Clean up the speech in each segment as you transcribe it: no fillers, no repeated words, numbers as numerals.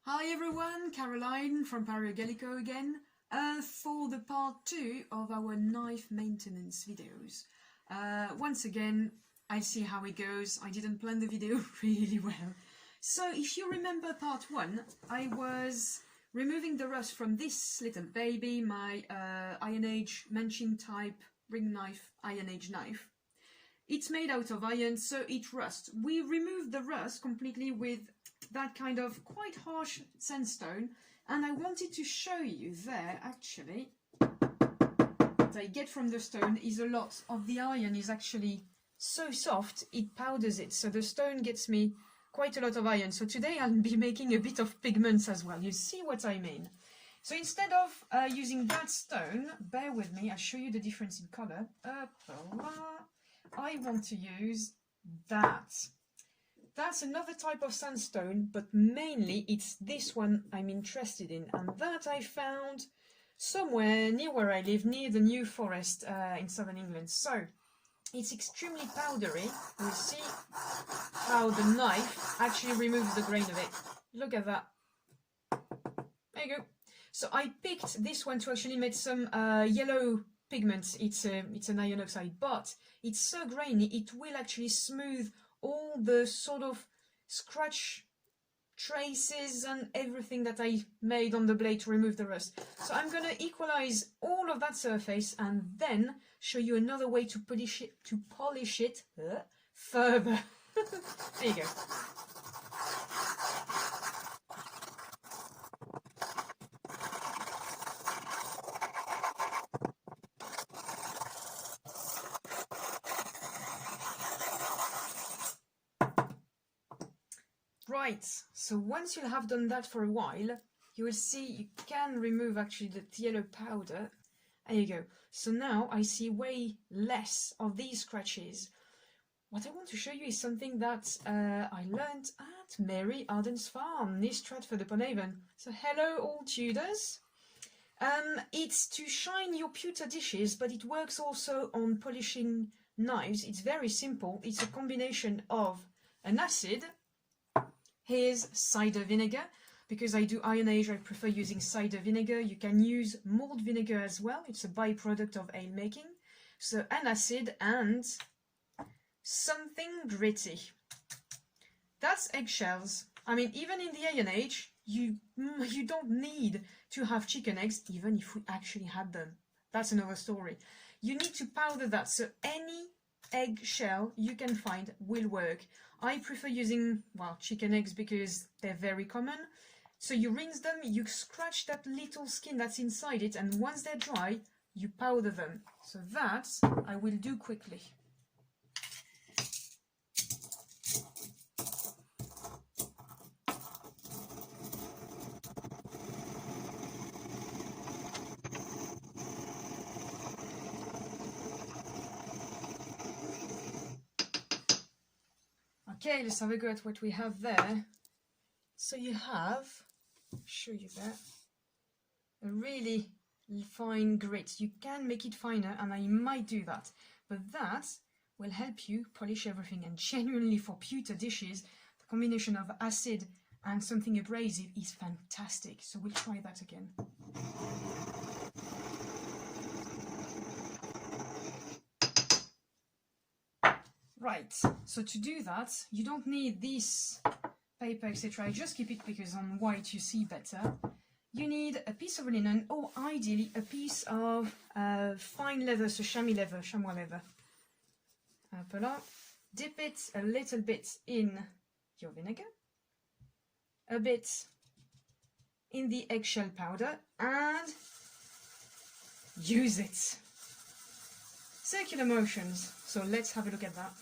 Hi everyone, Caroline from Gallico again for the part 2 of our knife maintenance videos. Once again, I'll see how it goes. I didn't plan the video really well. So if you remember part 1, I was removing the rust from this little baby, my Iron Age Manching type ring knife, Iron Age knife. It's made out of iron, so it rusts. We removed the rust completely with that kind of quite harsh sandstone, and I wanted to show you there actually what I get from the stone is a lot of the iron is actually so soft it powders it, so the stone gets me quite a lot of iron. So today I'll be making a bit of pigments as well. You see what I mean? So instead of using that stone, bear with me, I'll show you the difference in color. I want to use that. That's another type of sandstone, but mainly it's this one I'm interested in, and that I found somewhere near where I live, near the New Forest in southern England. So it's extremely powdery. You'll see how the knife actually removes the grain of it. Look at that. There you go. So I picked this one to actually make some yellow pigments. It's an iron oxide, but it's so grainy it will actually smooth all the sort of scratch traces and everything that I made on the blade to remove the rust. So I'm going to equalize all of that surface and then show you another way to polish it further. There you go. Right, so once you have done that for a while, you will see you can remove actually the yellow powder. There you go. So now I see way less of these scratches. What I want to show you is something that I learned at Mary Arden's farm, near Stratford-upon-Avon. So hello all Tudors. It's to shine your pewter dishes, but it works also on polishing knives. It's very simple. It's a combination of an acid. Here's cider vinegar. Because I do Iron Age, I prefer using cider vinegar. You can use malt vinegar as well. It's a byproduct of ale making. So an acid and something gritty. That's eggshells. I mean, even in the Iron Age, you don't need to have chicken eggs, even if we actually had them. That's another story. You need to powder that, so any eggshell you can find will work. I prefer using, well, chicken eggs because they're very common. So you rinse them, you scratch that little skin that's inside it, and once they're dry, you powder them. So that I will do quickly. Okay, let's have a go at what we have there. So you have, I'll show you that, a really fine grit. You can make it finer, and I might do that, but that will help you polish everything. And genuinely for pewter dishes, the combination of acid and something abrasive is fantastic. So we'll try that again. Right, so to do that, you don't need this paper, etc. I just keep it because on white you see better. You need a piece of linen, or ideally a piece of fine leather, so chamois leather. Hop là. Dip it a little bit in your vinegar, a bit in the eggshell powder, and use it. Circular motions, so let's have a look at that.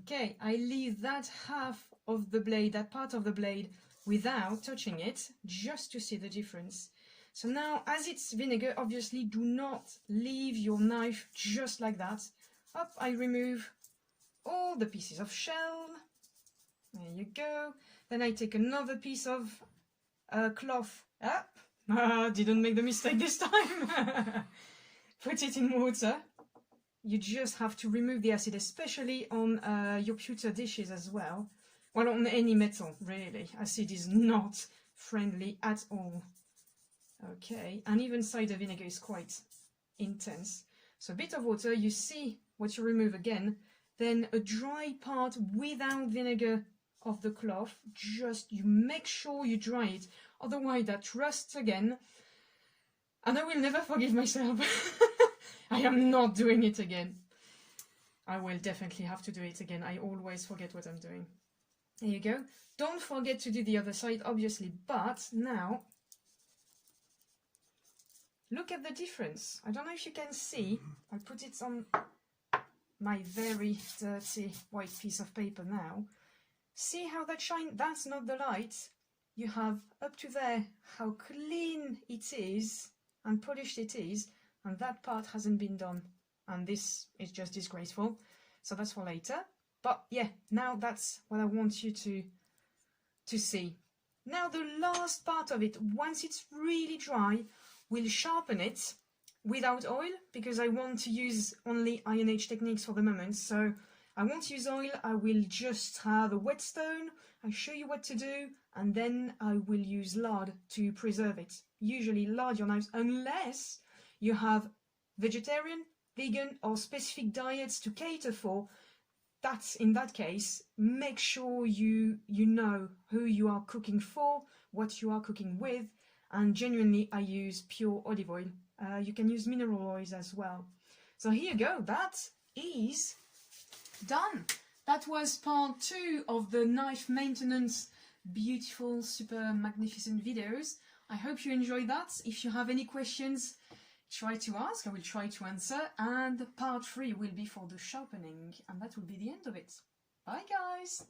Okay, I leave that half of the blade, that part of the blade, without touching it, just to see the difference. So now, as it's vinegar, obviously do not leave your knife just like that. Up, I remove all the pieces of shell. There you go. Then I take another piece of cloth. Didn't make the mistake this time. Put it in water. You just have to remove the acid, especially on your pewter dishes as well. Well, on any metal, really. Acid is not friendly at all. Okay, and even cider vinegar is quite intense. So a bit of water, you see what you remove again. Then a dry part without vinegar of the cloth. Just you make sure you dry it, otherwise that rusts again. And I will never forgive myself. I am not doing it again. I will definitely have to do it again. I always forget what I'm doing. There you go. Don't forget to do the other side, obviously, but now look at the difference. I don't know if you can see. I put it on my very dirty white piece of paper now. See how that shine? That's not the light. You have up to there how clean it is and polished it is, and that part hasn't been done, and this is just disgraceful. So that's for later. But yeah, now that's what I want you to see. Now the last part of it, once it's really dry, we'll sharpen it without oil, because I want to use only Iron Age techniques for the moment. So I won't use oil, I will just have a whetstone, I show you what to do, and then I will use lard to preserve it. Usually lard your knives, unless you have vegetarian, vegan or specific diets to cater for. That's in that case, make sure you know who you are cooking for, what you are cooking with, and genuinely I use pure olive oil. You can use mineral oils as well. So here you go, that is done. That was part 2 of the knife maintenance beautiful, super magnificent videos. I hope you enjoyed that. If you have any questions, try to ask, I will try to answer, and part 3 will be for the sharpening, and that will be the end of it. Bye guys!